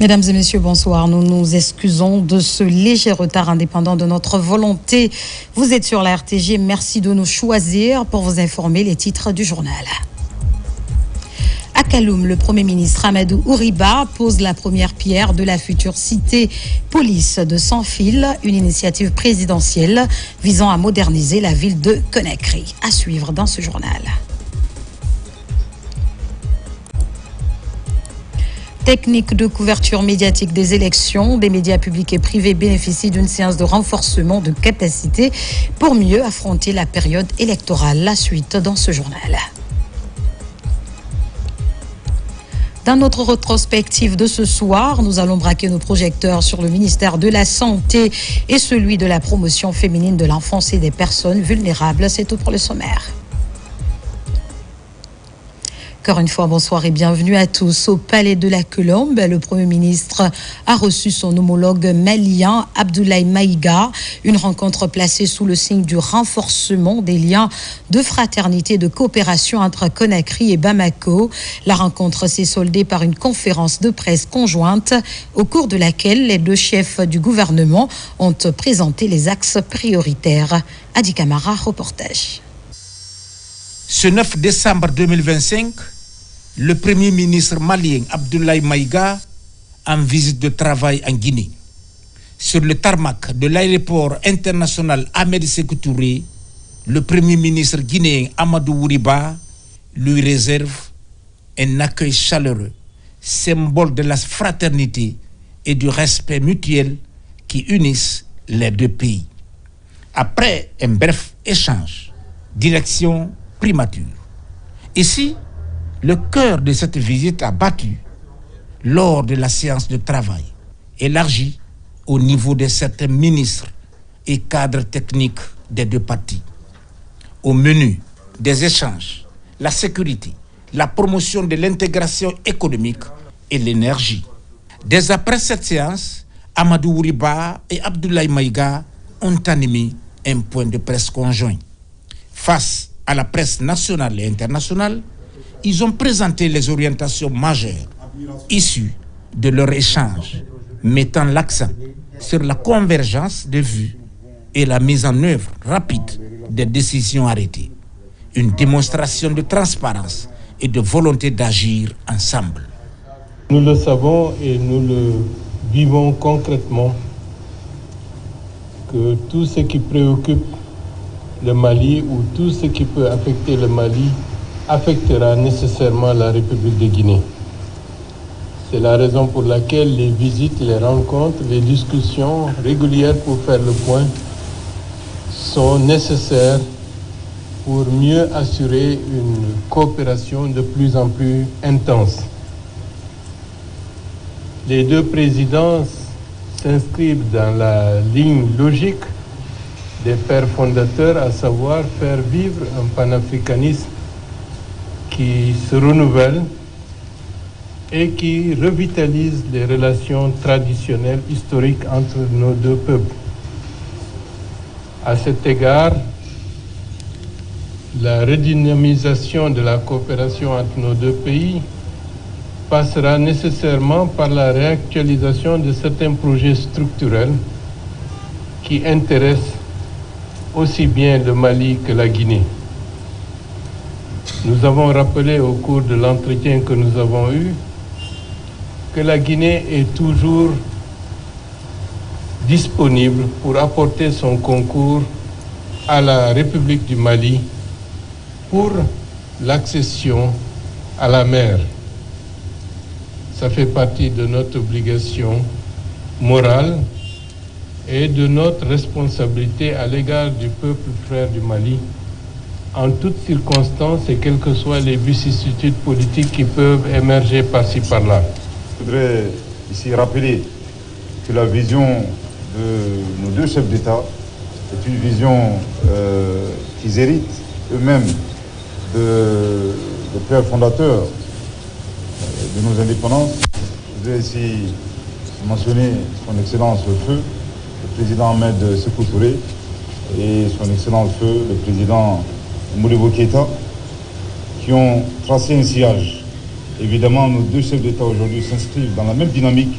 Mesdames et messieurs, bonsoir. Nous nous excusons de ce léger retard indépendant de notre volonté. Vous êtes sur la RTG. Merci de nous choisir pour vous informer les titres du journal. À Kaloum, le Premier ministre Amadou Ouriba pose la première pierre de la future cité police de Sans-Fil, une initiative présidentielle visant à moderniser la ville de Conakry. À suivre dans ce journal. Technique de couverture médiatique des élections, des médias publics et privés bénéficient d'une séance de renforcement de capacité pour mieux affronter la période électorale. La suite dans ce journal. Dans notre rétrospective de ce soir, nous allons braquer nos projecteurs sur le ministère de la Santé et celui de la promotion féminine de l'enfance et des personnes vulnérables. C'est tout pour le sommaire. Encore une fois, bonsoir et bienvenue à tous. Au Palais de la Colombe, le Premier ministre a reçu son homologue malien Abdoulaye Maïga. Une rencontre placée sous le signe du renforcement des liens de fraternité et de coopération entre Conakry et Bamako. La rencontre s'est soldée par une conférence de presse conjointe au cours de laquelle les deux chefs du gouvernement ont présenté les axes prioritaires. Adi Kamara, reportage. Ce 9 décembre 2025, le Premier ministre malien Abdoulaye Maïga en visite de travail en Guinée. Sur le tarmac de l'aéroport international Ahmed Sékou Touré, le Premier ministre guinéen Amadou Ouriba lui réserve un accueil chaleureux, symbole de la fraternité et du respect mutuel qui unissent les deux pays. Après un bref échange, direction primature. Ici, le cœur de cette visite a battu lors de la séance de travail, élargie au niveau de certains ministres et cadres techniques des deux parties. Au menu des échanges, la sécurité, la promotion de l'intégration économique et l'énergie. Dès après cette séance, Amadou Ouriba et Abdoulaye Maïga ont animé un point de presse conjoint. Face à la presse nationale et internationale, ils ont présenté les orientations majeures issues de leur échange, mettant l'accent sur la convergence de vues et la mise en œuvre rapide des décisions arrêtées. Une démonstration de transparence et de volonté d'agir ensemble. Nous le savons et nous le vivons concrètement que tout ce qui préoccupe le Mali ou tout ce qui peut affecter le Mali affectera nécessairement la République de Guinée. C'est la raison pour laquelle les visites, les rencontres, les discussions régulières pour faire le point sont nécessaires pour mieux assurer une coopération de plus en plus intense. Les deux présidents s'inscrivent dans la ligne logique des pères fondateurs, à savoir faire vivre un panafricanisme qui se renouvelle et qui revitalise les relations traditionnelles historiques entre nos deux peuples. À cet égard, la redynamisation de la coopération entre nos deux pays passera nécessairement par la réactualisation de certains projets structurels qui intéressent aussi bien le Mali que la Guinée. Nous avons rappelé au cours de l'entretien que nous avons eu que la Guinée est toujours disponible pour apporter son concours à la République du Mali pour l'accession à la mer. Ça fait partie de notre obligation morale et de notre responsabilité à l'égard du peuple frère du Mali, en toutes circonstances et quelles que soient les vicissitudes politiques qui peuvent émerger par-ci par-là. Je voudrais ici rappeler que la vision de nos deux chefs d'État est une vision qu'ils héritent eux-mêmes des pères fondateurs de nos indépendances. Je voudrais ici mentionner son Excellence le Feu, le président Ahmed Sékou Touré, et son Excellence Feu, le président Modibo Keïta, qui ont tracé un sillage. Évidemment, nos deux chefs d'État aujourd'hui s'inscrivent dans la même dynamique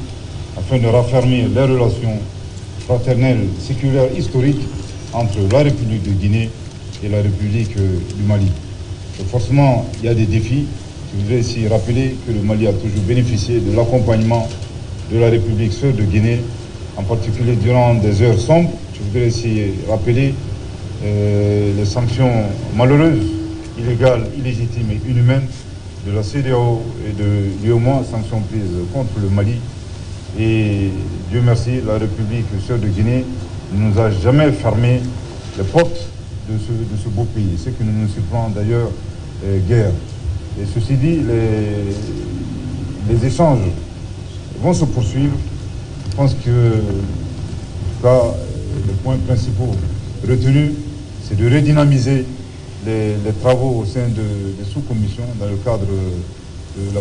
afin de raffermir les relations fraternelles, séculaires, historiques entre la République de Guinée et la République du Mali. Et forcément, il y a des défis. Je voudrais ici rappeler que le Mali a toujours bénéficié de l'accompagnement de la République sœur de Guinée, en particulier durant des heures sombres. Je voudrais ici rappeler les sanctions malheureuses, illégales, illégitimes et inhumaines de la CEDEAO et de l'UEMOA, sanctions prises contre le Mali. Et Dieu merci, la République sœur de Guinée ne nous a jamais fermé les portes de ce beau pays, ce qui ne nous surprend d'ailleurs guère. Et ceci dit, les échanges vont se poursuivre. Je pense que, en tout cas, les points principaux retenus, c'est de redynamiser les travaux au sein des sous-commissions dans le cadre de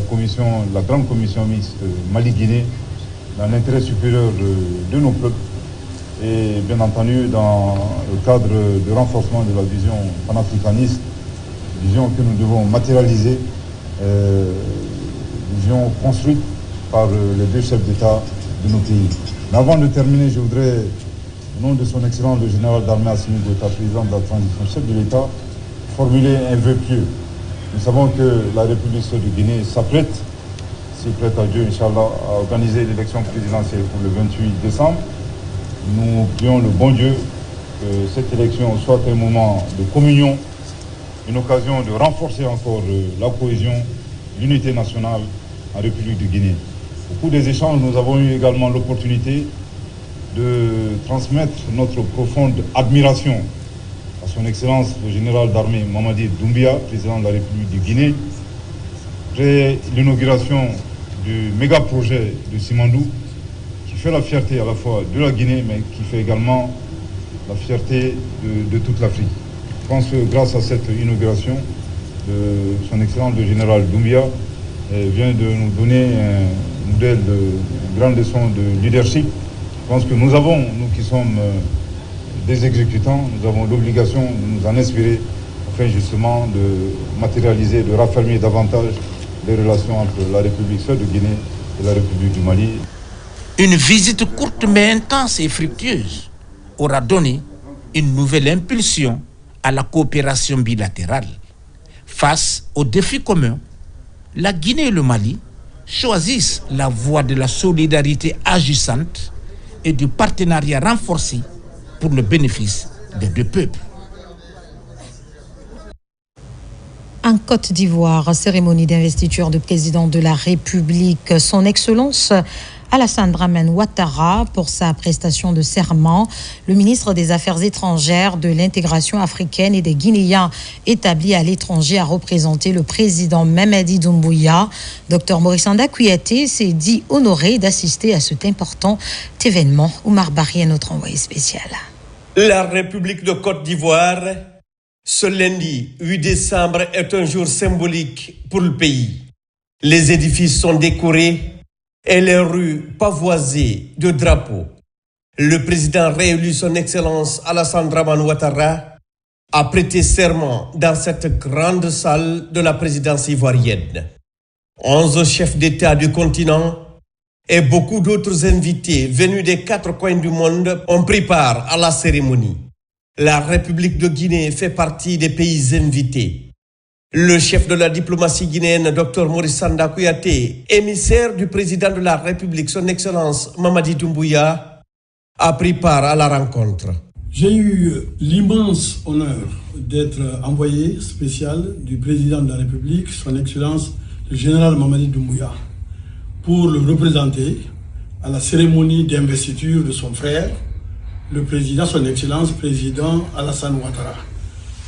la grande commission mixte Mali-Guinée, dans l'intérêt supérieur de nos peuples et bien entendu dans le cadre de renforcement de la vision panafricaniste, vision que nous devons matérialiser, vision construite par les deux chefs d'État de nos pays. Mais avant de terminer, je voudrais, au nom de son Excellence le général d'armée Assimi Goïta, président de la transition, chef de l'État, formuler un vœu pieux. Nous savons que la République sœur de Guinée s'apprête, s'il plaît à Dieu, Inch'Allah, à organiser l'élection présidentielle pour le 28 décembre. Nous prions le bon Dieu que cette élection soit un moment de communion, une occasion de renforcer encore la cohésion, l'unité nationale en République de Guinée. Au cours des échanges, nous avons eu également l'opportunité de transmettre notre profonde admiration à son Excellence le général d'armée Mamadi Doumbia, président de la République de Guinée, après l'inauguration du méga-projet de Simandou, qui fait la fierté à la fois de la Guinée, mais qui fait également la fierté de toute l'Afrique. Je pense que grâce à cette inauguration, son Excellence le général Doumbia vient de nous donner un modèle de grande leçon de leadership. Je pense que nous avons, nous qui sommes des exécutants, nous avons l'obligation de nous en inspirer afin justement de matérialiser, de raffermir davantage les relations entre la République sœur de Guinée et la République du Mali. Une visite courte mais intense et fructueuse aura donné une nouvelle impulsion à la coopération bilatérale. Face aux défis communs, la Guinée et le Mali choisissent la voie de la solidarité agissante et du partenariat renforcé pour le bénéfice des deux peuples. En Côte d'Ivoire, cérémonie d'investiture du président de la République, son Excellence Alassane Dramane Ouattara, pour sa prestation de serment. Le ministre des Affaires étrangères, de l'intégration africaine et des Guinéens établis à l'étranger a représenté le président Mamadi Doumbouya. Dr Maurice Anda Kouyaté s'est dit honoré d'assister à cet important événement. Oumar Barry est notre envoyé spécial. La République de Côte d'Ivoire, ce lundi 8 décembre, est un jour symbolique pour le pays. Les édifices sont décorés et les rues pavoisées de drapeaux. Le président réélu, son Excellence Alassane Dramane Ouattara, a prêté serment dans cette grande salle de la présidence ivoirienne. 11 chefs d'État du continent et beaucoup d'autres invités venus des 4 coins du monde ont pris part à la cérémonie. La République de Guinée fait partie des pays invités. Le chef de la diplomatie guinéenne, Dr Maurice Anda Kouyaté, émissaire du président de la République, son Excellence Mamadi Doumbouya, a pris part à la rencontre. J'ai eu l'immense honneur d'être envoyé spécial du président de la République, son Excellence le général Mamadi Doumbouya, pour le représenter à la cérémonie d'investiture de son frère, le président, son Excellence, président Alassane Ouattara.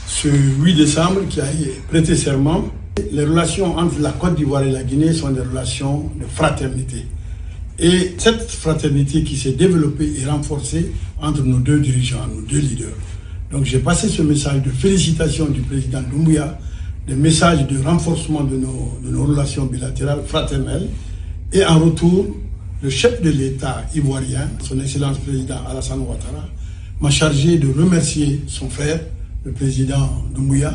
Ce 8 décembre, qui a prêté serment, les relations entre la Côte d'Ivoire et la Guinée sont des relations de fraternité. Et cette fraternité qui s'est développée et renforcée entre nos deux dirigeants, nos deux leaders. Donc j'ai passé ce message de félicitations du président Doumbouya, des messages de renforcement de nos relations bilatérales fraternelles. Et en retour, le chef de l'État ivoirien, son Excellence président Alassane Ouattara, m'a chargé de remercier son frère, le président Doumbouya,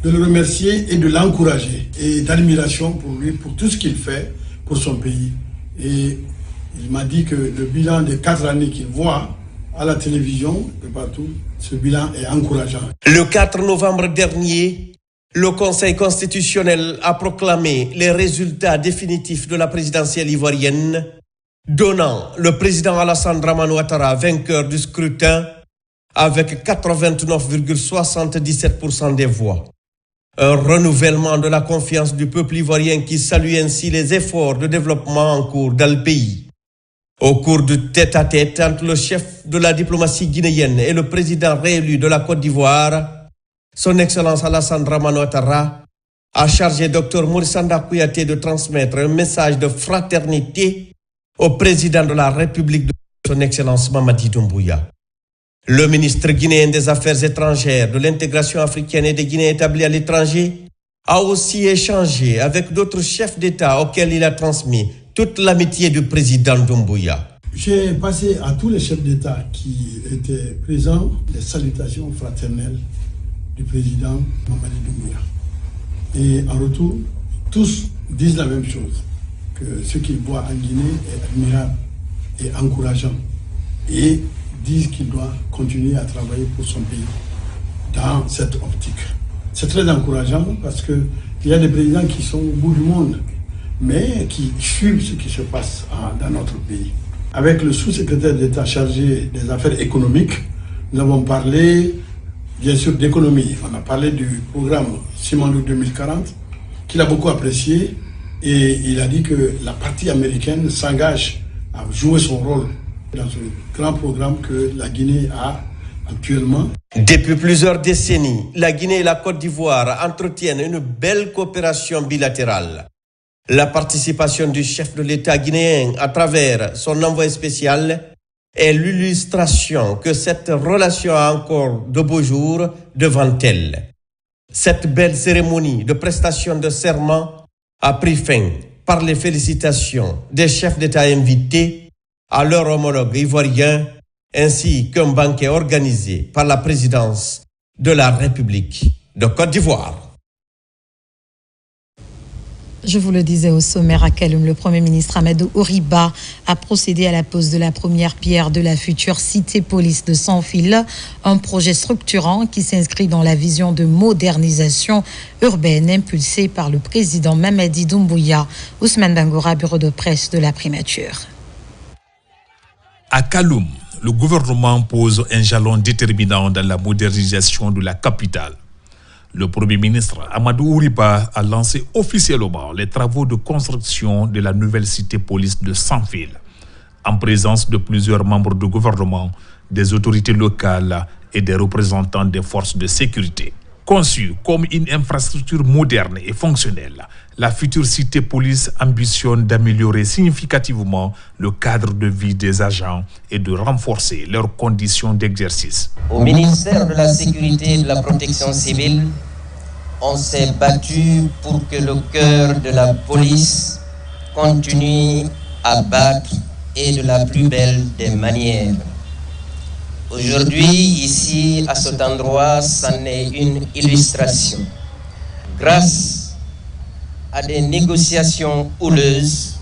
de le remercier et de l'encourager, et d'admiration pour lui, pour tout ce qu'il fait pour son pays. Et Il m'a dit que le bilan des 4 années qu'il voit à la télévision et partout, ce bilan est encourageant. Le 4 novembre dernier, le Conseil constitutionnel a proclamé les résultats définitifs de la présidentielle ivoirienne, donnant le président Alassane Dramane Ouattara vainqueur du scrutin avec 89,77% des voix. Un renouvellement de la confiance du peuple ivoirien qui salue ainsi les efforts de développement en cours dans le pays. Au cours du tête-à-tête entre le chef de la diplomatie guinéenne et le président réélu de la Côte d'Ivoire, Son Excellence Alassane Dramane Ouattara a chargé Dr Maurice Sanda Kouyaté de transmettre un message de fraternité au président de la République de Son Excellence Mamadi Doumbouya. Le ministre guinéen des Affaires étrangères, de l'intégration africaine et des Guinéens établis à l'étranger a aussi échangé avec d'autres chefs d'État auxquels il a transmis toute l'amitié du président Doumbouya. J'ai passé à tous les chefs d'État qui étaient présents les salutations fraternelles du président Mamadi Doumbouya. Et en retour, tous disent la même chose, que ce qu'ils voient en Guinée est admirable et encourageant. Et disent qu'il doit continuer à travailler pour son pays dans cette optique. C'est très encourageant parce qu'il y a des présidents qui sont au bout du monde, mais qui suivent ce qui se passe dans notre pays. Avec le sous-secrétaire d'État chargé des affaires économiques, nous avons parlé bien sûr d'économie. On a parlé du programme Simandou 2040, qu'il a beaucoup apprécié, et il a dit que la partie américaine s'engage à jouer son rôle dans ce grand programme que la Guinée a actuellement. Depuis plusieurs décennies, la Guinée et la Côte d'Ivoire entretiennent une belle coopération bilatérale. La participation du chef de l'État guinéen à travers son envoyé spécial est l'illustration que cette relation a encore de beaux jours devant elle. Cette belle cérémonie de prestation de serment a pris fin par les félicitations des chefs d'État invités à leur homologue ivoirien, ainsi qu'un banquet organisé par la présidence de la République de Côte d'Ivoire. Je vous le disais au sommaire à Kaloum, le Premier ministre Amadou Oriba a procédé à la pose de la première pierre de la future cité-police de Sans-Fil, un projet structurant qui s'inscrit dans la vision de modernisation urbaine impulsée par le président Mamadi Doumbouya. Ousmane Bangoura, bureau de presse de la primature. À Kaloum, le gouvernement pose un jalon déterminant dans la modernisation de la capitale. Le Premier ministre Amadou Oriba a lancé officiellement les travaux de construction de la nouvelle cité-police de Sans-Fil, en présence de plusieurs membres du gouvernement, des autorités locales et des représentants des forces de sécurité. Conçue comme une infrastructure moderne et fonctionnelle, la future cité-police ambitionne d'améliorer significativement le cadre de vie des agents et de renforcer leurs conditions d'exercice. Au ministère de la Sécurité et de la Protection civile, on s'est battu pour que le cœur de la police continue à battre et de la plus belle des manières. Aujourd'hui, ici, à cet endroit, c'en est une illustration. Grâce à des négociations houleuses,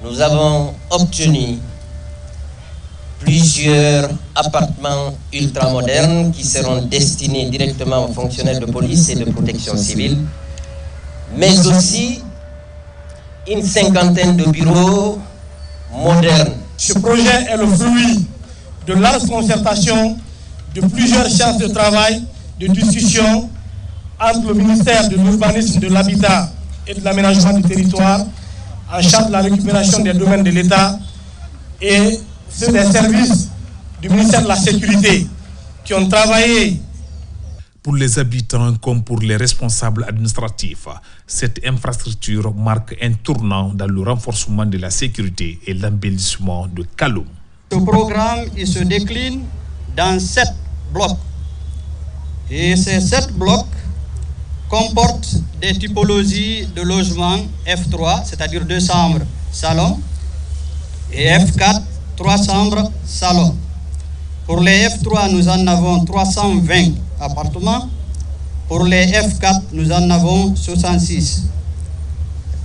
nous avons obtenu plusieurs appartements ultramodernes qui seront destinés directement aux fonctionnaires de police et de protection civile, mais aussi une cinquantaine de bureaux modernes. Ce projet est le fruit de larges concertations, de plusieurs charges de travail, de discussions entre le ministère de l'Urbanisme, de l'Habitat et de l'Aménagement du territoire, en charge de la récupération des domaines de l'État, et ceux des services du ministère de la Sécurité qui ont travaillé. Pour les habitants comme pour les responsables administratifs, cette infrastructure marque un tournant dans le renforcement de la sécurité et l'embellissement de Kaloum. Ce programme il se décline dans 7 blocs. Et ces 7 blocs comportent des typologies de logements F3, c'est-à-dire 2 chambres salon, et F4, 3 chambres salon. Pour les F3, nous en avons 320 appartements. Pour les F4, nous en avons 66.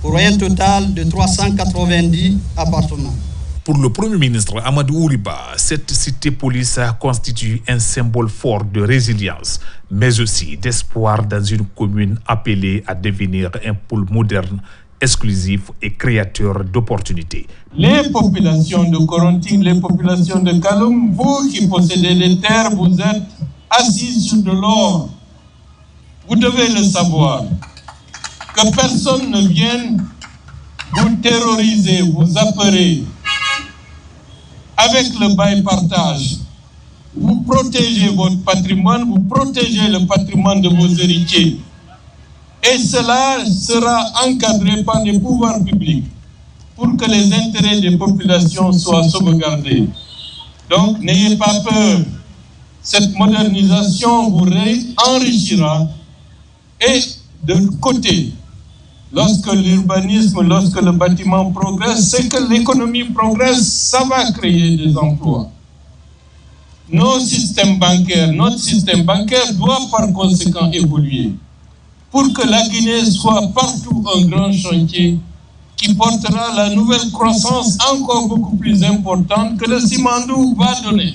Pour un total de 390 appartements. Pour le Premier ministre Amadou Ouriba, cette cité-police constitue un symbole fort de résilience, mais aussi d'espoir dans une commune appelée à devenir un pôle moderne, exclusif et créateur d'opportunités. Les populations de Koronting, les populations de Kaloum, vous qui possédez des terres, vous êtes assis sur de l'or. Vous devez le savoir. Que personne ne vienne vous terroriser, vous apeurer. Avec le bail partage, vous protégez votre patrimoine, vous protégez le patrimoine de vos héritiers. Et cela sera encadré par les pouvoirs publics pour que les intérêts des populations soient sauvegardés. Donc, n'ayez pas peur. Cette modernisation vous enrichira. Et de côté, lorsque l'urbanisme, lorsque le bâtiment progresse, c'est que l'économie progresse, ça va créer des emplois. Notre système bancaire doit par conséquent évoluer pour que la Guinée soit partout un grand chantier qui portera la nouvelle croissance encore beaucoup plus importante que le Simandou va donner.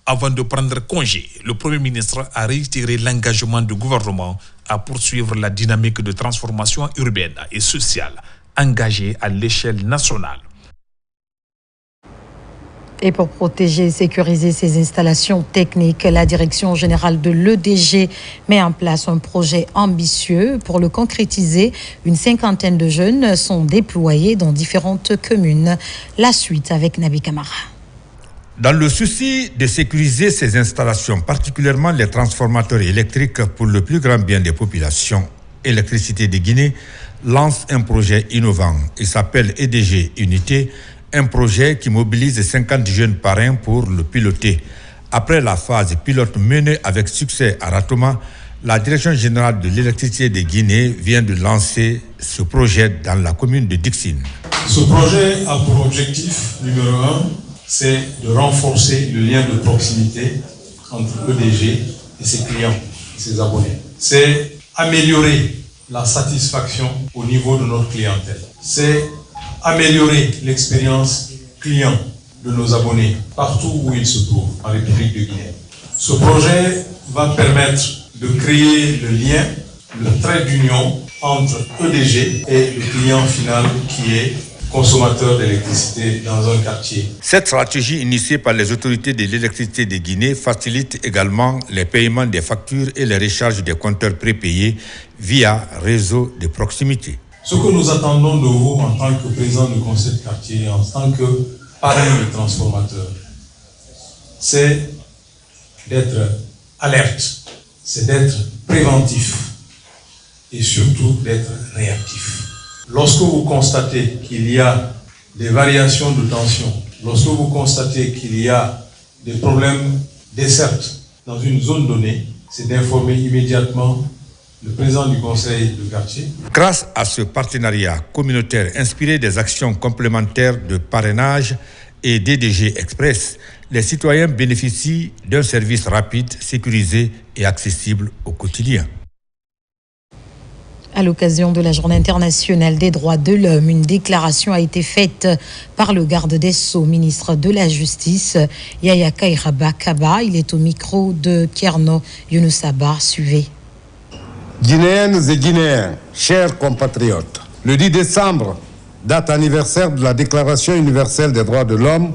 Avant de prendre congé, le Premier ministre a réitéré l'engagement du gouvernement à poursuivre la dynamique de transformation urbaine et sociale engagée à l'échelle nationale. Et pour protéger et sécuriser ces installations techniques, la direction générale de l'EDG met en place un projet ambitieux. Pour le concrétiser, une cinquantaine de jeunes sont déployés dans différentes communes. La suite avec Nabi Kamara. Dans le souci de sécuriser ces installations, particulièrement les transformateurs électriques pour le plus grand bien des populations, Électricité de Guinée lance un projet innovant. Il s'appelle EDG Unité, un projet qui mobilise 50 jeunes parrains pour le piloter. Après la phase pilote menée avec succès à Ratoma, la Direction générale de l'électricité de Guinée vient de lancer ce projet dans la commune de Dixine. Ce projet a pour objectif numéro 1, c'est de renforcer le lien de proximité entre EDG et ses clients, ses abonnés. C'est améliorer la satisfaction au niveau de notre clientèle. C'est améliorer l'expérience client de nos abonnés partout où ils se trouvent en République de Guinée. Ce projet va permettre de créer le lien, le trait d'union entre EDG et le client final qui est consommateur d'électricité dans un quartier. Cette stratégie initiée par les autorités de l'électricité de Guinée facilite également les paiements des factures et les recharges des compteurs prépayés via réseau de proximité. Ce que nous attendons de vous en tant que président du conseil de quartier, en tant que parrain de transformateur, c'est d'être alerte, c'est d'être préventif et surtout d'être réactif. Lorsque vous constatez qu'il y a des variations de tension, lorsque vous constatez qu'il y a des problèmes dessertes dans une zone donnée, c'est d'informer immédiatement le président du conseil de quartier. Grâce à ce partenariat communautaire inspiré des actions complémentaires de parrainage et d'EDG Express, les citoyens bénéficient d'un service rapide, sécurisé et accessible au quotidien. À l'occasion de la Journée internationale des droits de l'homme, une déclaration a été faite par le garde des Sceaux, ministre de la Justice, Yaya Kairaba Kaba. Il est au micro de Kerno Younoussaba. Suivez. Guinéennes et Guinéens, chers compatriotes, le 10 décembre, date anniversaire de la Déclaration universelle des droits de l'homme,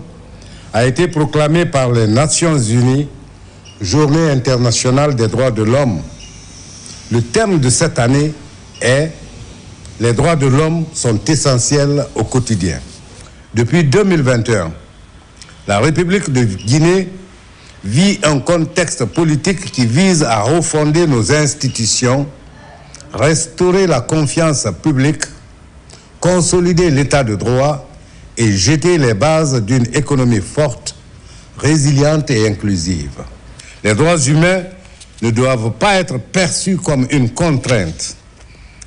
a été proclamée par les Nations Unies Journée internationale des droits de l'homme. Le thème de cette année est « Les droits de l'homme sont essentiels au quotidien ». Depuis 2021, la République de Guinée vit un contexte politique qui vise à refonder nos institutions, restaurer la confiance publique, consolider l'état de droit et jeter les bases d'une économie forte, résiliente et inclusive. Les droits humains ne doivent pas être perçus comme une contrainte,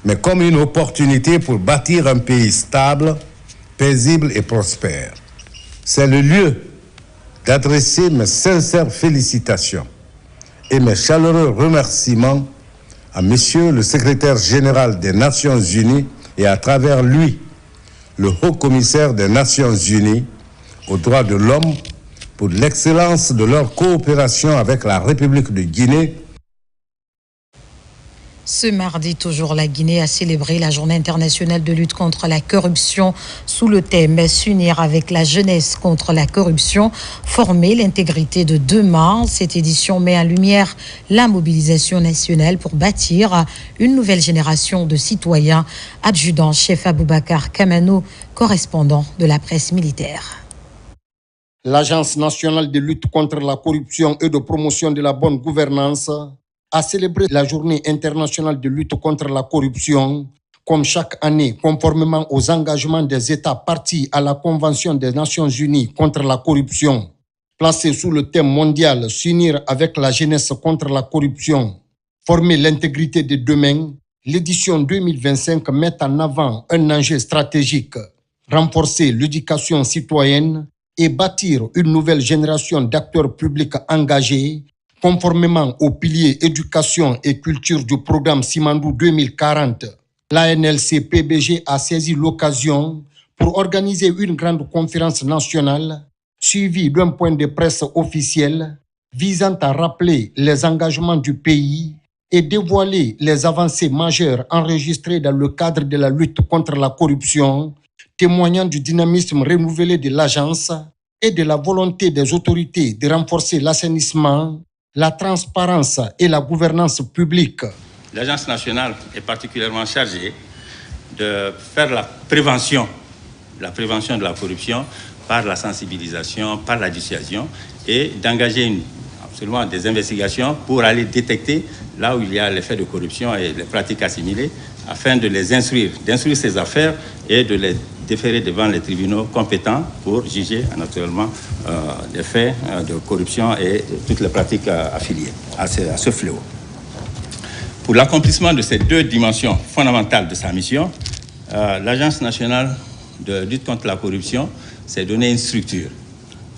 mais comme une opportunité pour bâtir un pays stable, paisible et prospère. C'est le lieu d'adresser mes sincères félicitations et mes chaleureux remerciements à Monsieur le secrétaire général des Nations Unies et à travers lui, le haut commissaire des Nations Unies aux droits de l'homme pour l'excellence de leur coopération avec la République de Guinée. Ce mardi, toujours, la Guinée a célébré la Journée internationale de lutte contre la corruption sous le thème « S'unir avec la jeunesse contre la corruption, former l'intégrité de demain ». Cette édition met en lumière la mobilisation nationale pour bâtir une nouvelle génération de citoyens. Adjudant-chef Aboubakar Kamano, correspondant de la presse militaire. L'Agence nationale de lutte contre la corruption et de promotion de la bonne gouvernance a célébré la Journée internationale de lutte contre la corruption, comme chaque année, conformément aux engagements des États partis à la Convention des Nations Unies contre la corruption. Placée sous le thème mondial « S'unir avec la jeunesse contre la corruption, former l'intégrité de demain », l'édition 2025 met en avant un enjeu stratégique, renforcer l'éducation citoyenne et bâtir une nouvelle génération d'acteurs publics engagés, conformément aux piliers éducation et culture du programme Simandou 2040. L'ANLC-PBG a saisi l'occasion pour organiser une grande conférence nationale suivie d'un point de presse officiel visant à rappeler les engagements du pays et dévoiler les avancées majeures enregistrées dans le cadre de la lutte contre la corruption, témoignant du dynamisme renouvelé de l'agence et de la volonté des autorités de renforcer l'assainissement, la transparence et la gouvernance publique. L'Agence nationale est particulièrement chargée de faire la prévention de la corruption par la sensibilisation, par la dissuasion et d'engager absolument des investigations pour aller détecter là où il y a les faits de corruption et les pratiques assimilées afin de les d'instruire ces affaires et de les déférer devant les tribunaux compétents pour juger naturellement des faits de corruption et toutes les pratiques affiliées à ce fléau. Pour l'accomplissement de ces deux dimensions fondamentales de sa mission, l'Agence nationale de lutte contre la corruption s'est donné une structure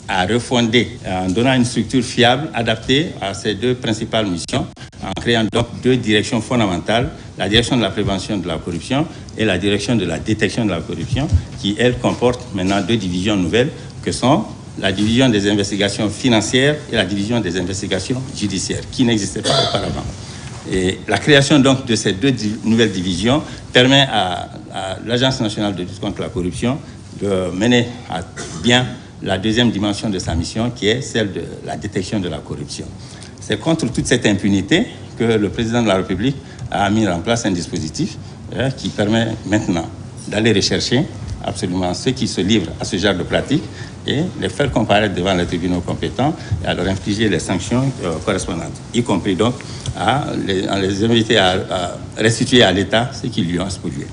à refonder en donnant une structure fiable, adaptée à ces deux principales missions, en créant donc deux directions fondamentales, la direction de la prévention de la corruption et la direction de la détection de la corruption, qui, elle, comporte maintenant deux divisions nouvelles, que sont la division des investigations financières et la division des investigations judiciaires, qui n'existaient pas auparavant. Et la création donc de ces deux nouvelles divisions permet à l'Agence nationale de lutte contre la corruption de mener à bien la deuxième dimension de sa mission, qui est celle de la détection de la corruption. C'est contre toute cette impunité que le président de la République a mis en place un dispositif qui permet maintenant d'aller rechercher absolument ceux qui se livrent à ce genre de pratiques et les faire comparaître devant les tribunaux compétents et à leur infliger les sanctions correspondantes, y compris donc à les inviter à restituer à l'État ce qu'ils lui ont spolié.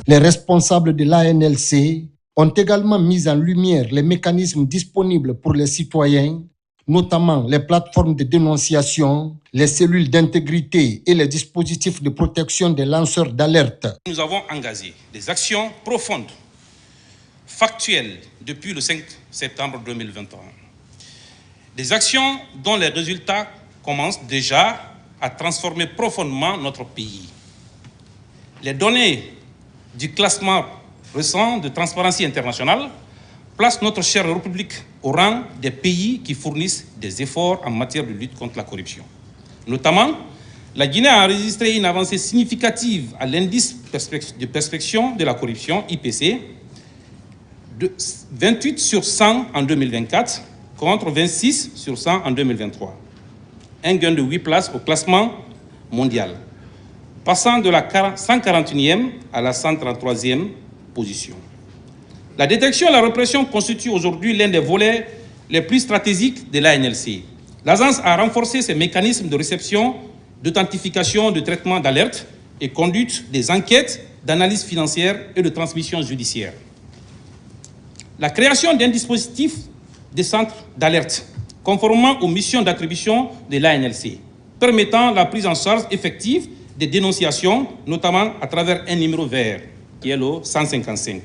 Les responsables de l'ANLC ont également mis en lumière les mécanismes disponibles pour les citoyens, notamment les plateformes de dénonciation, les cellules d'intégrité et les dispositifs de protection des lanceurs d'alerte. Nous avons engagé des actions profondes, factuelles, depuis le 5 septembre 2021. Des actions dont les résultats commencent déjà à transformer profondément notre pays. Les données du classement récent de Transparency International place notre chère République au rang des pays qui fournissent des efforts en matière de lutte contre la corruption. Notamment, la Guinée a enregistré une avancée significative à l'indice de perception de la corruption, IPC, de 28 sur 100 en 2024 contre 26 sur 100 en 2023. Un gain de 8 places au classement mondial, passant de la 141e à la 133e position. La détection et la répression constituent aujourd'hui l'un des volets les plus stratégiques de l'ANLC. L'agence a renforcé ses mécanismes de réception, d'authentification, de traitement d'alerte et conduite des enquêtes, d'analyse financière et de transmission judiciaire. La création d'un dispositif de centre d'alerte, conformément aux missions d'attribution de l'ANLC, permettant la prise en charge effective des dénonciations, notamment à travers un numéro vert, qui est le 155.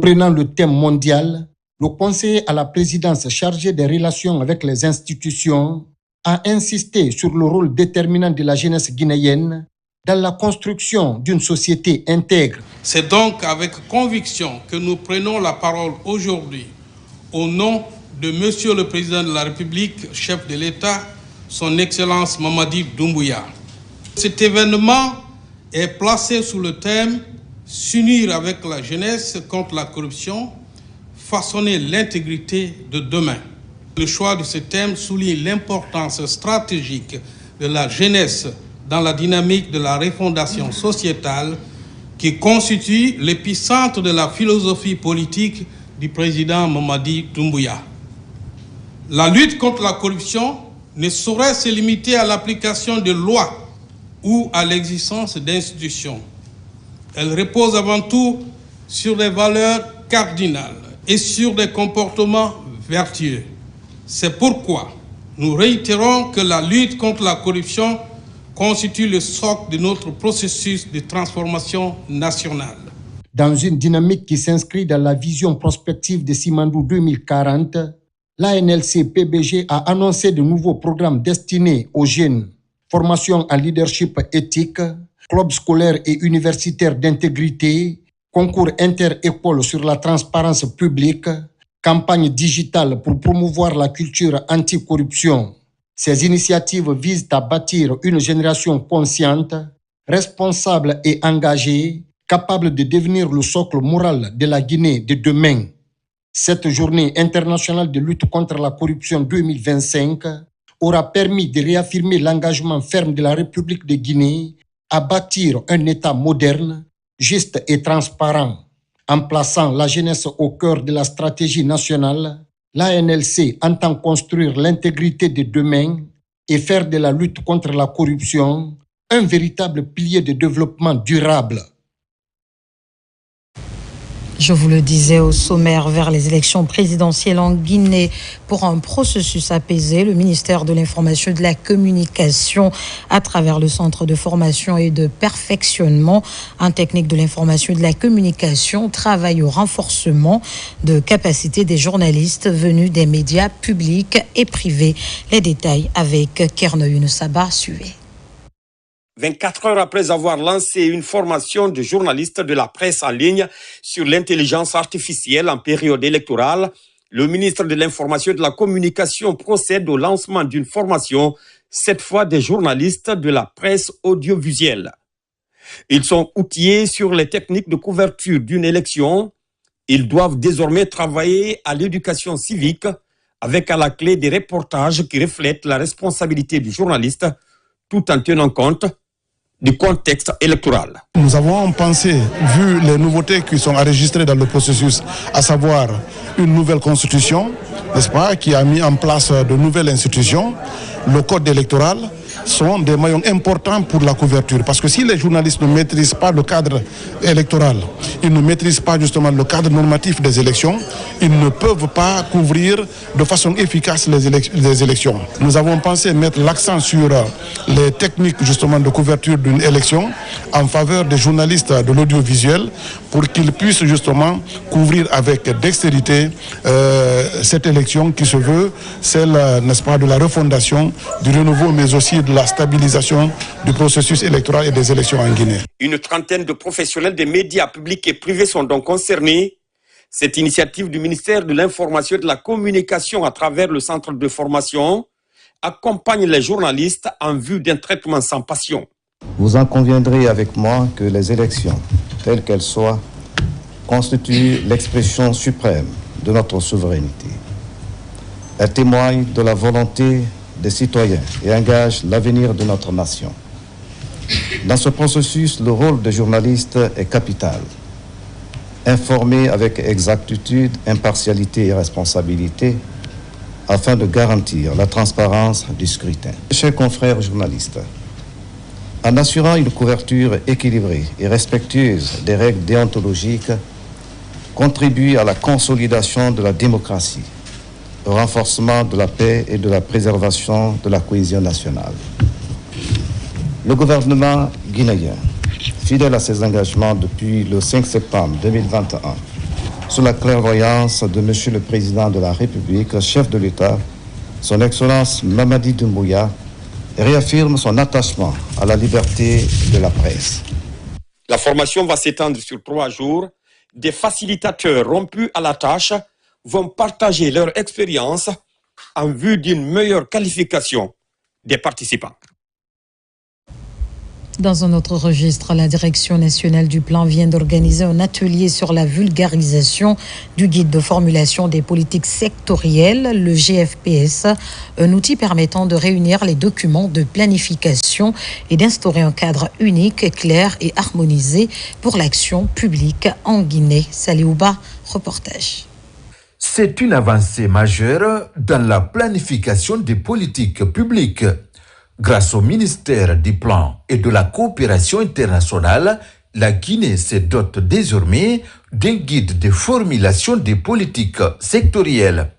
Prenant le thème mondial, le conseiller à la présidence chargé des relations avec les institutions a insisté sur le rôle déterminant de la jeunesse guinéenne dans la construction d'une société intègre. C'est donc avec conviction que nous prenons la parole aujourd'hui au nom de Monsieur le Président de la République, chef de l'État, Son Excellence Mamadi Doumbouya. Cet événement est placé sous le thème « S'unir avec la jeunesse contre la corruption, façonner l'intégrité de demain ». Le choix de ce thème souligne l'importance stratégique de la jeunesse dans la dynamique de la refondation sociétale qui constitue l'épicentre de la philosophie politique du président Mamadi Doumbouya. La lutte contre la corruption ne saurait se limiter à l'application de lois ou à l'existence d'institutions. Elle repose avant tout sur des valeurs cardinales et sur des comportements vertueux. C'est pourquoi nous réitérons que la lutte contre la corruption constitue le socle de notre processus de transformation nationale. Dans une dynamique qui s'inscrit dans la vision prospective de Simandou 2040, l'ANLC-PBG a annoncé de nouveaux programmes destinés aux jeunes, formation en leadership éthique, clubs scolaires et universitaires d'intégrité, concours inter-écoles sur la transparence publique, campagne digitale pour promouvoir la culture anticorruption. Ces initiatives visent à bâtir une génération consciente, responsable et engagée, capable de devenir le socle moral de la Guinée de demain. Cette journée internationale de lutte contre la corruption 2025 aura permis de réaffirmer l'engagement ferme de la République de Guinée à bâtir un État moderne, juste et transparent. En plaçant la jeunesse au cœur de la stratégie nationale, l'ANLC entend construire l'intégrité de demain et faire de la lutte contre la corruption un véritable pilier de développement durable. Je vous le disais au sommaire, vers les élections présidentielles en Guinée pour un processus apaisé, le ministère de l'Information et de la Communication, à travers le Centre de formation et de perfectionnement en technique de l'information et de la communication, travaille au renforcement de capacités des journalistes venus des médias publics et privés. Les détails avec Kerno Younesaba, suivez. 24 heures après avoir lancé une formation de journalistes de la presse en ligne sur l'intelligence artificielle en période électorale, le ministre de l'Information et de la Communication procède au lancement d'une formation, cette fois des journalistes de la presse audiovisuelle. Ils sont outillés sur les techniques de couverture d'une élection. Ils doivent désormais travailler à l'éducation civique avec à la clé des reportages qui reflètent la responsabilité du journaliste tout en tenant compte du contexte électoral. Nous avons pensé, vu les nouveautés qui sont enregistrées dans le processus, à savoir une nouvelle constitution, n'est-ce pas, qui a mis en place de nouvelles institutions, le code électoral, sont des maillons importants pour la couverture. Parce que si les journalistes ne maîtrisent pas le cadre électoral, ils ne maîtrisent pas justement le cadre normatif des élections, ils ne peuvent pas couvrir de façon efficace les élections. Nous avons pensé mettre l'accent sur les techniques justement de couverture d'une élection en faveur des journalistes de l'audiovisuel pour qu'ils puissent justement couvrir avec dextérité cette élection qui se veut celle, n'est-ce pas, de la refondation, du renouveau, mais aussi de la stabilisation du processus électoral et des élections en Guinée. Une trentaine de professionnels des médias publics et privés sont donc concernés. Cette initiative du ministère de l'Information et de la Communication à travers le centre de formation accompagne les journalistes en vue d'un traitement sans passion. Vous en conviendrez avec moi que les élections, telles qu'elles soient, constituent l'expression suprême de notre souveraineté. Elles témoignent de la volonté des citoyens et engagent l'avenir de notre nation. Dans ce processus, le rôle des journalistes est capital. Informer avec exactitude, impartialité et responsabilité afin de garantir la transparence du scrutin. Chers confrères journalistes, en assurant une couverture équilibrée et respectueuse des règles déontologiques, contribue à la consolidation de la démocratie, au renforcement de la paix et de la préservation de la cohésion nationale. Le gouvernement guinéen, fidèle à ses engagements depuis le 5 septembre 2021, sous la clairvoyance de M. le Président de la République, chef de l'État, son Excellence Mamadi Doumbouya, réaffirme son attachement à la liberté de la presse. La formation va s'étendre sur 3 jours. Des facilitateurs rompus à la tâche vont partager leur expérience en vue d'une meilleure qualification des participants. Dans un autre registre, la Direction nationale du plan vient d'organiser un atelier sur la vulgarisation du guide de formulation des politiques sectorielles, le GFPS, un outil permettant de réunir les documents de planification et d'instaurer un cadre unique, clair et harmonisé pour l'action publique en Guinée. Saliouba, reportage. C'est une avancée majeure dans la planification des politiques publiques. Grâce au ministère du Plan et de la Coopération internationale, la Guinée se dote désormais d'un guide de formulation des politiques sectorielles.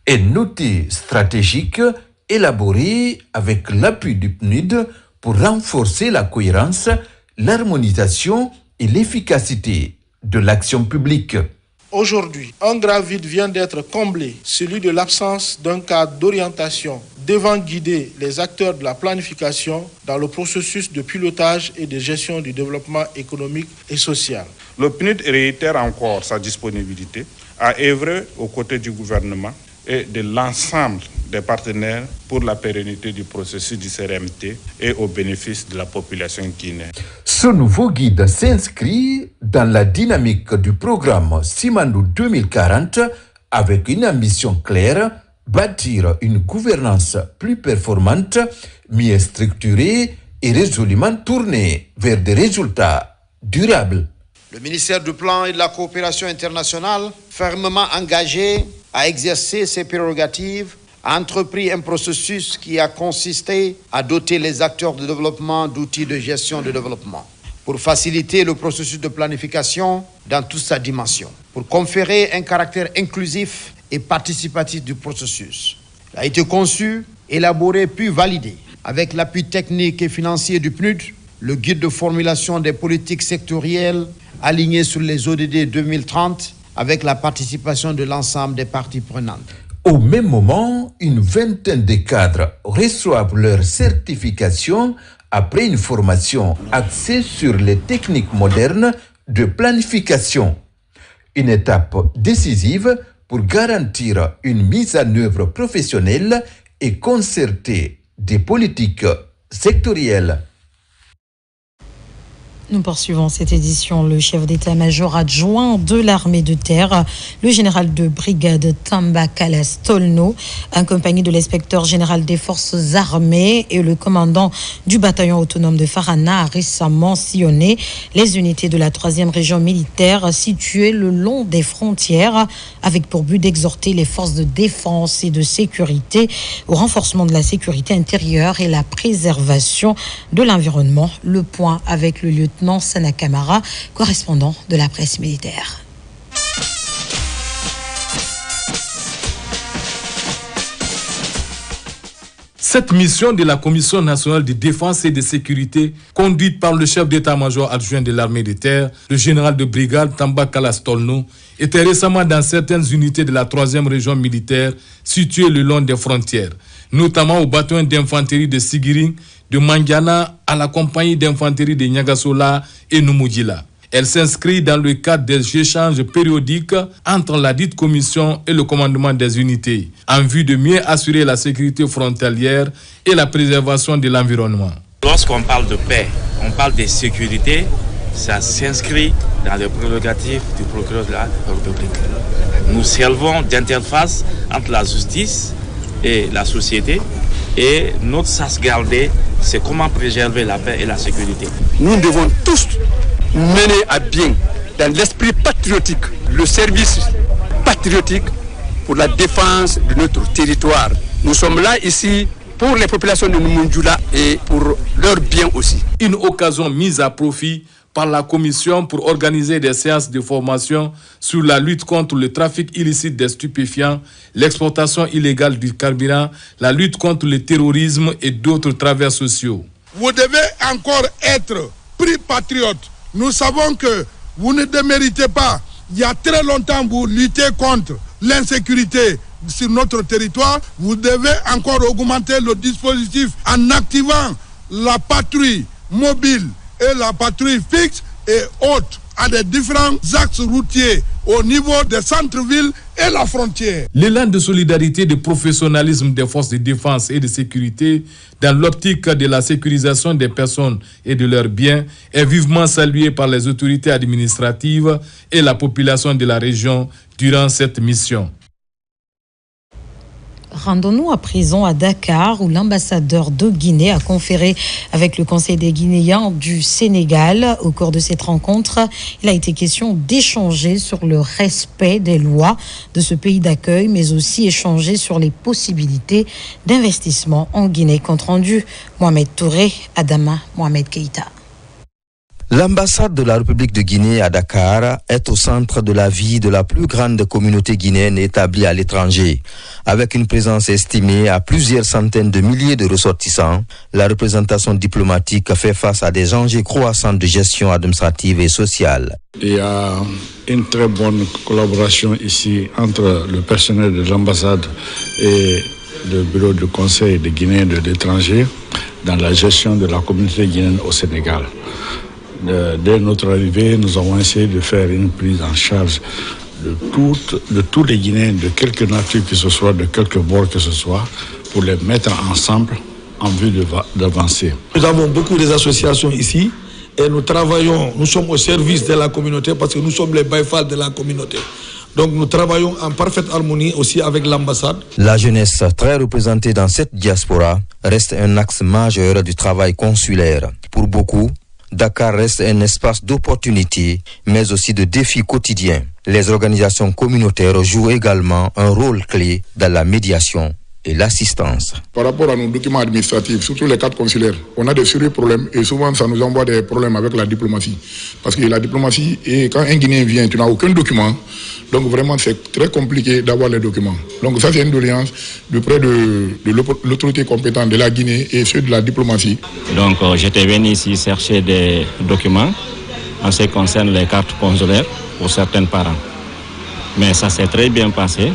Un outil stratégique élaboré avec l'appui du PNUD pour renforcer la cohérence, l'harmonisation et l'efficacité de l'action publique. Aujourd'hui, un grave vide vient d'être comblé, celui de l'absence d'un cadre d'orientation devant guider les acteurs de la planification dans le processus de pilotage et de gestion du développement économique et social. Le PNUD réitère encore sa disponibilité à œuvrer aux côtés du gouvernement et de l'ensemble des partenaires pour la pérennité du processus du CRMT et au bénéfice de la population guinéenne. Ce nouveau guide s'inscrit dans la dynamique du programme Simandou 2040 avec une ambition claire, bâtir une gouvernance plus performante, mieux structurée et résolument tournée vers des résultats durables. Le ministère du Plan et de la Coopération internationale, fermement engagé à exercer ses prérogatives, a entrepris un processus qui a consisté à doter les acteurs de développement d'outils de gestion de développement pour faciliter le processus de planification dans toute sa dimension, pour conférer un caractère inclusif et participatif du processus. Il a été conçu, élaboré puis validé avec l'appui technique et financier du PNUD, le guide de formulation des politiques sectorielles aligné sur les ODD 2030 avec la participation de l'ensemble des parties prenantes. Au même moment, une vingtaine de cadres reçoivent leur certification après une formation axée sur les techniques modernes de planification. Une étape décisive pour garantir une mise en œuvre professionnelle et concertée des politiques sectorielles. Nous poursuivons cette édition. Le chef d'état-major adjoint de l'armée de terre, le général de brigade Tamba Kalas Tolno, accompagné de l'inspecteur général des forces armées et le commandant du bataillon autonome de Farana, a récemment sillonné les unités de la 3e région militaire située le long des frontières, avec pour but d'exhorter les forces de défense et de sécurité au renforcement de la sécurité intérieure et la préservation de l'environnement. Le point avec le lieutenant Sana Kamara, correspondant de la presse militaire. Cette mission de la Commission nationale de défense et de sécurité, conduite par le chef d'état-major adjoint de l'armée de terre, le général de brigade Tamba Kalas Tolno, était récemment dans certaines unités de la 3e région militaire située le long des frontières, notamment au bataillon d'infanterie de Sigiring, de Mangiana à la compagnie d'infanterie de Nyagasola et Numudjila. Elle s'inscrit dans le cadre des échanges périodiques entre la dite commission et le commandement des unités, en vue de mieux assurer la sécurité frontalière et la préservation de l'environnement. Lorsqu'on parle de paix, on parle de sécurité, ça s'inscrit dans les prérogatives du procureur de la République. Nous servons d'interface entre la justice et la société, et notre sas gardé, c'est comment préserver la paix et la sécurité. Nous devons tous mener à bien, dans l'esprit patriotique, le service patriotique pour la défense de notre territoire. Nous sommes là ici pour les populations de Numudjila et pour leur bien aussi. Une occasion mise à profit par la commission pour organiser des séances de formation sur la lutte contre le trafic illicite des stupéfiants, l'exportation illégale du carburant, la lutte contre le terrorisme et d'autres travers sociaux. Vous devez encore être pris patriote. Nous savons que vous ne déméritez pas. Il y a très longtemps, vous luttez contre l'insécurité sur notre territoire. Vous devez encore augmenter le dispositif en activant la patrouille mobile et la patrouille fixe et autres à des différents axes routiers au niveau des centres-villes et la frontière. L'élan de solidarité et de professionnalisme des forces de défense et de sécurité dans l'optique de la sécurisation des personnes et de leurs biens est vivement salué par les autorités administratives et la population de la région durant cette mission. Rendons-nous à présent à Dakar où l'ambassadeur de Guinée a conféré avec le Conseil des Guinéens du Sénégal. Au cours de cette rencontre, il a été question d'échanger sur le respect des lois de ce pays d'accueil, mais aussi échanger sur les possibilités d'investissement en Guinée. Compte rendu, Mohamed Touré, Adama Mohamed Keïta. L'ambassade de la République de Guinée à Dakar est au centre de la vie de la plus grande communauté guinéenne établie à l'étranger. Avec une présence estimée à plusieurs centaines de milliers de ressortissants, la représentation diplomatique fait face à des enjeux croissants de gestion administrative et sociale. Il y a une très bonne collaboration ici entre le personnel de l'ambassade et le bureau de conseil des Guinéens de l'étranger dans la gestion de la communauté guinéenne au Sénégal. Dès notre arrivée, nous avons essayé de faire une prise en charge de tous les Guinéens, de quelque nature que ce soit, de quelque bord que ce soit, pour les mettre ensemble en vue d'avancer. Nous avons beaucoup d'associations ici et nous sommes au service de la communauté parce que nous sommes les baïfals de la communauté. Donc nous travaillons en parfaite harmonie aussi avec l'ambassade. La jeunesse, très représentée dans cette diaspora, reste un axe majeur du travail consulaire. Pour beaucoup, Dakar reste un espace d'opportunités, mais aussi de défis quotidiens. Les organisations communautaires jouent également un rôle clé dans la médiation et l'assistance. Par rapport à nos documents administratifs, surtout les cartes consulaires, on a de sérieux problèmes et souvent ça nous envoie des problèmes avec la diplomatie. Parce que la diplomatie, et quand un Guinéen vient, tu n'as aucun document, donc vraiment c'est très compliqué d'avoir les documents. Donc ça c'est une doléance de près de l'autorité compétente de la Guinée et ceux de la diplomatie. Donc j'étais venu ici chercher des documents en ce qui concerne les cartes consulaires pour certains parents. Mais ça s'est très bien passé.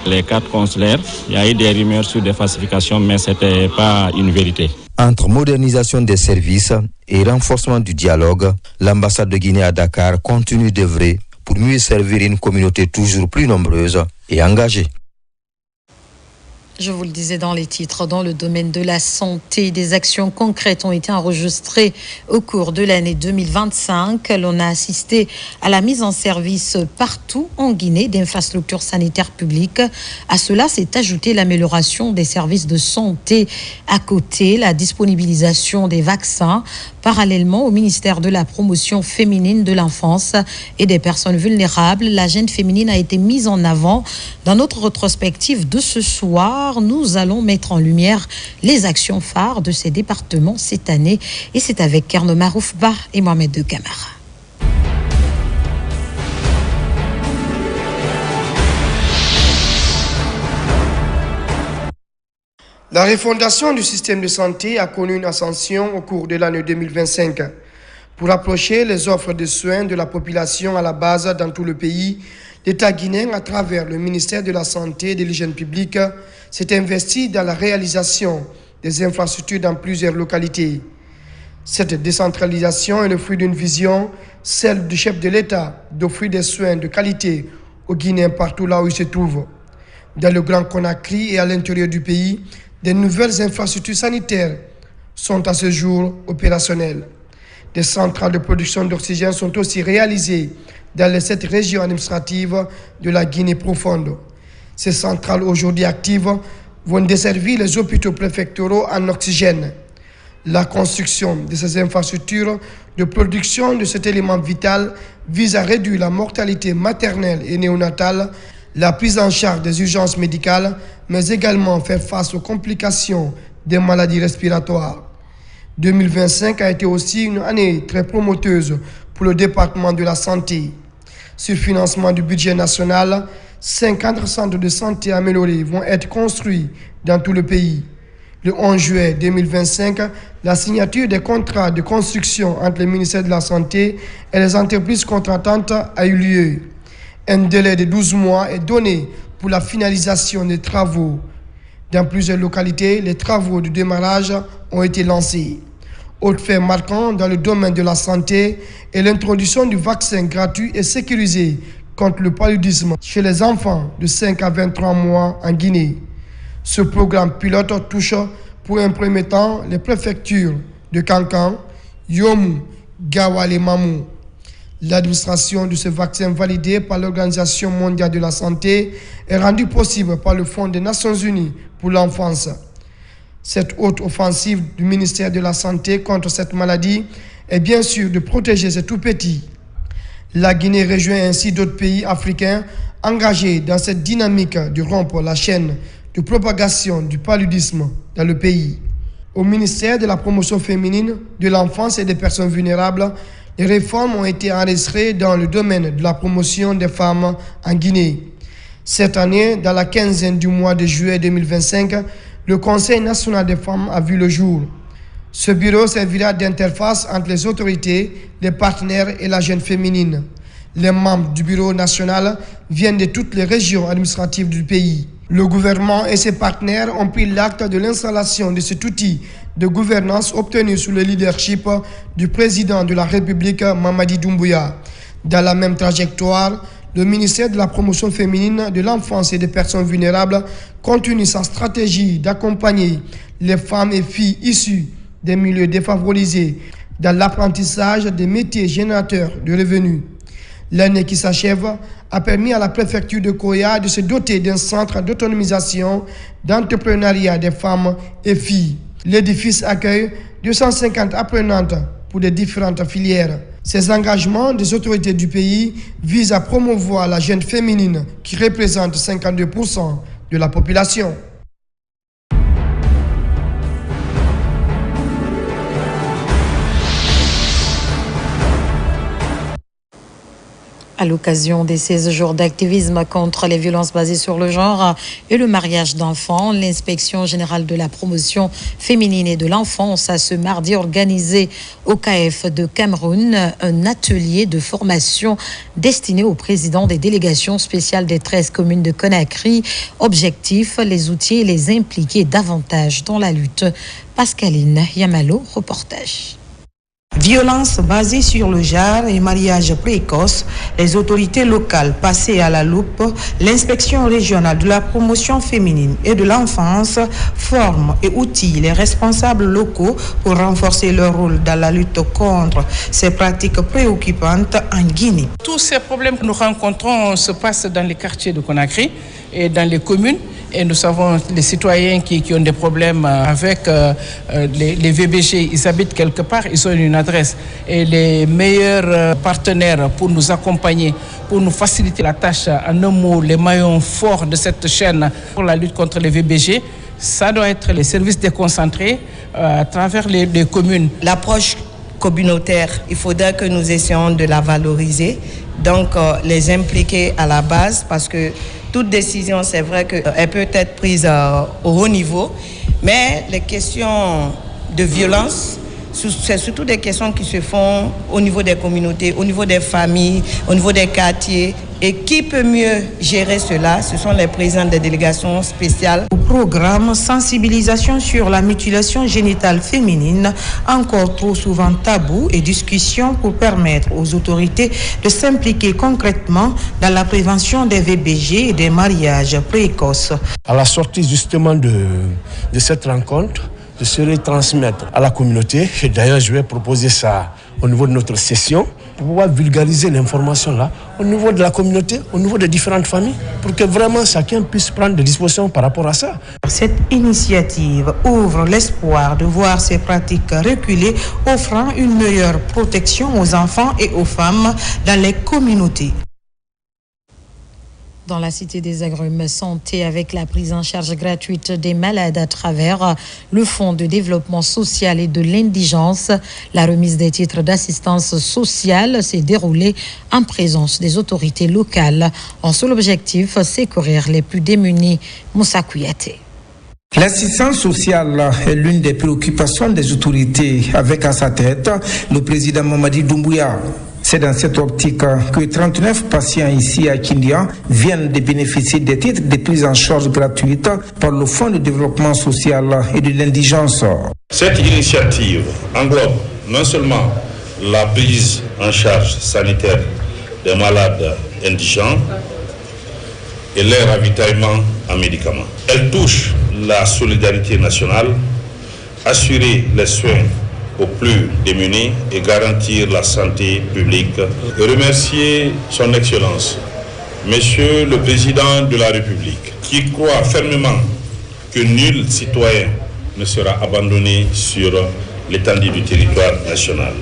Les cartes consulaires, il y a eu des rumeurs sur des falsifications, mais ce n'était pas une vérité. Entre modernisation des services et renforcement du dialogue, l'ambassade de Guinée à Dakar continue d'œuvrer pour mieux servir une communauté toujours plus nombreuse et engagée. Je vous le disais dans les titres, dans le domaine de la santé, des actions concrètes ont été enregistrées au cours de l'année 2025. L'on a assisté à la mise en service partout en Guinée d'infrastructures sanitaires publiques. À cela s'est ajoutée l'amélioration des services de santé à côté, la disponibilisation des vaccins. Parallèlement au ministère de la promotion féminine de l'enfance et des personnes vulnérables, l'agenda féminine a été mise en avant. Dans notre rétrospective de ce soir, nous allons mettre en lumière les actions phares de ces départements cette année. Et c'est avec Kerno Maroufba et Mohamed de Camara. La refondation du système de santé a connu une ascension au cours de l'année 2025. Pour approcher les offres de soins de la population à la base dans tout le pays, l'État guinéen, à travers le ministère de la Santé et de l'Hygiène publique, s'est investi dans la réalisation des infrastructures dans plusieurs localités. Cette décentralisation est le fruit d'une vision, celle du chef de l'État, d'offrir des soins de qualité aux Guinéens partout là où ils se trouvent. Dans le Grand Conakry et à l'intérieur du pays, des nouvelles infrastructures sanitaires sont à ce jour opérationnelles. Des centrales de production d'oxygène sont aussi réalisées dans les 7 régions administratives de la Guinée profonde. Ces centrales aujourd'hui actives vont desservir les hôpitaux préfectoraux en oxygène. La construction de ces infrastructures de production de cet élément vital vise à réduire la mortalité maternelle et néonatale, la prise en charge des urgences médicales, mais également faire face aux complications des maladies respiratoires. 2025 a été aussi une année très promoteuse pour le département de la santé. Sur financement du budget national, 50 centres de santé améliorés vont être construits dans tout le pays. Le 11 juillet 2025, la signature des contrats de construction entre le ministère de la Santé et les entreprises contractantes a eu lieu. Un délai de 12 mois est donné pour la finalisation des travaux. Dans plusieurs localités, les travaux de démarrage ont été lancés. Autre fait marquant dans le domaine de la santé est l'introduction du vaccin gratuit et sécurisé contre le paludisme chez les enfants de 5 à 23 mois en Guinée. Ce programme pilote touche pour un premier temps les préfectures de Kankan, Yomou, Gawal et Mamou. L'administration de ce vaccin validé par l'Organisation mondiale de la santé est rendue possible par le Fonds des Nations unies pour l'enfance. Cette haute offensive du ministère de la Santé contre cette maladie est bien sûr de protéger ces tout-petits. La Guinée rejoint ainsi d'autres pays africains engagés dans cette dynamique de rompre la chaîne de propagation du paludisme dans le pays. Au ministère de la Promotion féminine, de l'enfance et des personnes vulnérables, les réformes ont été enregistrées dans le domaine de la promotion des femmes en Guinée. Cette année, dans la quinzaine du mois de juillet 2025, le Conseil national des femmes a vu le jour. Ce bureau servira d'interface entre les autorités, les partenaires et la jeune féminine. Les membres du bureau national viennent de toutes les régions administratives du pays. Le gouvernement et ses partenaires ont pris l'acte de l'installation de cet outil de gouvernance obtenu sous le leadership du président de la République, Mamadi Doumbouya. Dans la même trajectoire, le ministère de la Promotion féminine, de l'enfance et des personnes vulnérables continue sa stratégie d'accompagner les femmes et filles issues des milieux défavorisés dans l'apprentissage des métiers générateurs de revenus. L'année qui s'achève a permis à la préfecture de Koya de se doter d'un centre d'autonomisation d'entrepreneuriat des femmes et filles. L'édifice accueille 250 apprenantes pour les différentes filières. Ces engagements des autorités du pays visent à promouvoir la jeune féminine qui représente 52% de la population. À l'occasion des 16 jours d'activisme contre les violences basées sur le genre et le mariage d'enfants, l'inspection générale de la promotion féminine et de l'enfance a ce mardi organisé au KF de Cameroun un atelier de formation destiné aux présidents des délégations spéciales des 13 communes de Conakry. Objectif, les outils et les impliquer davantage dans la lutte. Pascaline Yamalo, reportage. Violence basée sur le genre et mariage précoce, les autorités locales passées à la loupe, l'inspection régionale de la promotion féminine et de l'enfance forment et outillent les responsables locaux pour renforcer leur rôle dans la lutte contre ces pratiques préoccupantes en Guinée. Tous ces problèmes que nous rencontrons se passent dans les quartiers de Conakry et dans les communes. Et nous savons les citoyens qui ont des problèmes avec les VBG, ils habitent quelque part, ils ont une adresse. Et les meilleurs partenaires pour nous accompagner, pour nous faciliter la tâche, en un mot, les maillons forts de cette chaîne pour la lutte contre les VBG, ça doit être les services déconcentrés à travers les communes. L'approche communautaire, il faudra que nous essayons de la valoriser, donc les impliquer à la base, parce que toute décision, c'est vrai qu'elle peut être prise au haut niveau, mais les questions de violence, c'est surtout des questions qui se font au niveau des communautés, au niveau des familles, au niveau des quartiers. Et qui peut mieux gérer cela? Ce sont les présidents des délégations spéciales. Au programme sensibilisation sur la mutilation génitale féminine, encore trop souvent tabou, et discussion pour permettre aux autorités de s'impliquer concrètement dans la prévention des VBG et des mariages précoces. À la sortie justement de cette rencontre, je serai transmettre à la communauté, et d'ailleurs je vais proposer ça au niveau de notre session, pour pouvoir vulgariser l'information là, au niveau de la communauté, au niveau des différentes familles, pour que vraiment chacun puisse prendre des dispositions par rapport à ça. Cette initiative ouvre l'espoir de voir ces pratiques reculer, offrant une meilleure protection aux enfants et aux femmes dans les communautés. Dans la Cité des Agrumes Santé, avec la prise en charge gratuite des malades à travers le Fonds de développement social et de l'indigence. La remise des titres d'assistance sociale s'est déroulée en présence des autorités locales. En seul objectif, secourir les plus démunis. Moussa Kouyaté. L'assistance sociale est l'une des préoccupations des autorités, avec à sa tête le président Mamadi Doumbouya. C'est dans cette optique que 39 patients ici à Kindia viennent de bénéficier des titres de prise en charge gratuite par le Fonds de développement social et de l'indigence. Cette initiative englobe non seulement la prise en charge sanitaire des malades indigents et leur ravitaillement en médicaments. Elle touche la solidarité nationale, assurer les soins aux plus démunis et garantir la santé publique. Et remercier son Excellence, Monsieur le Président de la République, qui croit fermement que nul citoyen ne sera abandonné sur l'étendue du territoire national.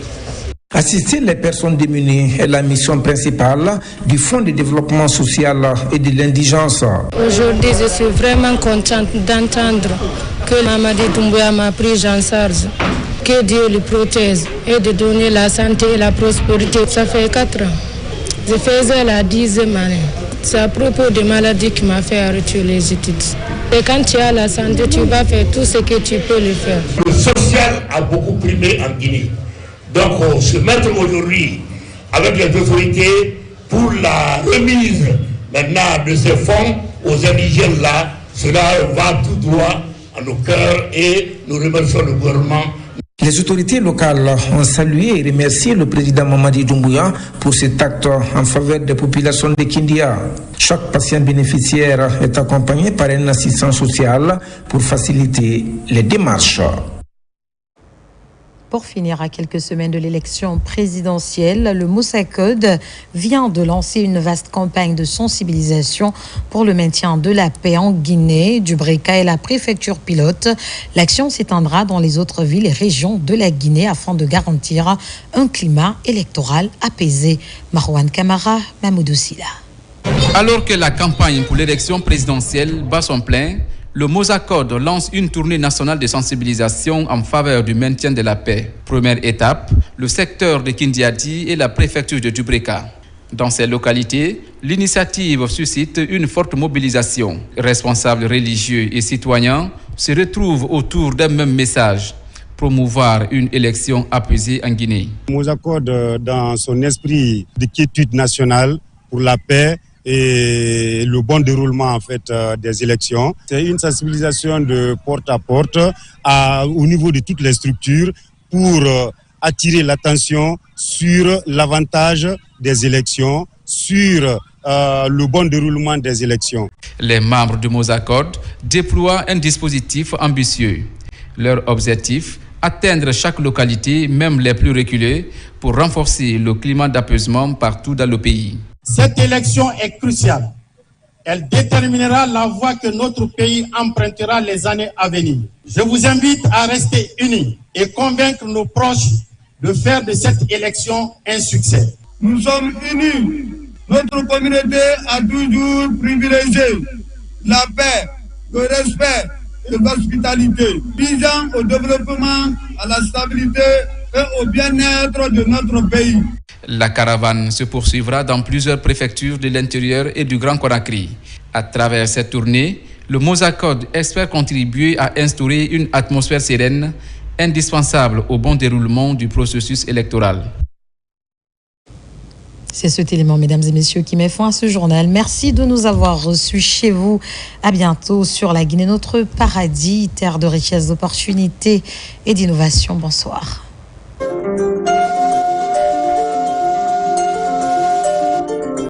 Assister les personnes démunies est la mission principale du Fonds de développement social et de l'indigence. Aujourd'hui, je suis vraiment contente d'entendre que Mamadi Doumbouya m'a pris en charge. Que Dieu le protège et de donner la santé et la prospérité. Ça fait 4 ans. Je faisais la 10e année. C'est à propos des maladies qui m'a fait arrêter les études. Et quand tu as la santé, tu vas faire tout ce que tu peux le faire. Le social a beaucoup primé en Guinée. Donc, se mettre aujourd'hui avec les autorités pour la remise maintenant de ces fonds aux indigènes là, cela va tout droit à nos cœurs et nous remercions le gouvernement. Les autorités locales ont salué et remercié le président Mamadi Doumbouya pour cet acte en faveur des populations de Kindia. Chaque patient bénéficiaire est accompagné par un assistant social pour faciliter les démarches. Pour finir, à quelques semaines de l'élection présidentielle, le Mosakod vient de lancer une vaste campagne de sensibilisation pour le maintien de la paix en Guinée. Dubrika est la préfecture pilote. L'action s'étendra dans les autres villes et régions de la Guinée afin de garantir un climat électoral apaisé. Marwan Kamara, Mamoudou Silla. Alors que la campagne pour l'élection présidentielle bat son plein, le Mosakod lance une tournée nationale de sensibilisation en faveur du maintien de la paix. Première étape, le secteur de Kindiadi et la préfecture de Dubrika. Dans ces localités, l'initiative suscite une forte mobilisation. Responsables religieux et citoyens se retrouvent autour d'un même message: promouvoir une élection apaisée en Guinée. Mosakod, dans son esprit de quiétude nationale pour la paix et le bon déroulement en fait des élections, c'est une sensibilisation de porte à porte au niveau de toutes les structures pour attirer l'attention sur l'avantage des élections, sur le bon déroulement des élections. Les membres du Mosakod déploient un dispositif ambitieux. Leur objectif: atteindre chaque localité, même les plus reculées, pour renforcer le climat d'apaisement partout dans le pays. Cette élection est cruciale. Elle déterminera la voie que notre pays empruntera les années à venir. Je vous invite à rester unis et convaincre nos proches de faire de cette élection un succès. Nous sommes unis. Notre communauté a toujours privilégié la paix, le respect et l'hospitalité, visant au développement, à la stabilité et au bien-être de notre pays. La caravane se poursuivra dans plusieurs préfectures de l'intérieur et du Grand Conakry. À travers cette tournée, le Mosakod espère contribuer à instaurer une atmosphère sereine, indispensable au bon déroulement du processus électoral. C'est cet élément, mesdames et messieurs, qui met fin à ce journal. Merci de nous avoir reçus chez vous. À bientôt sur la Guinée, notre paradis, terre de richesse, d'opportunités et d'innovation. Bonsoir.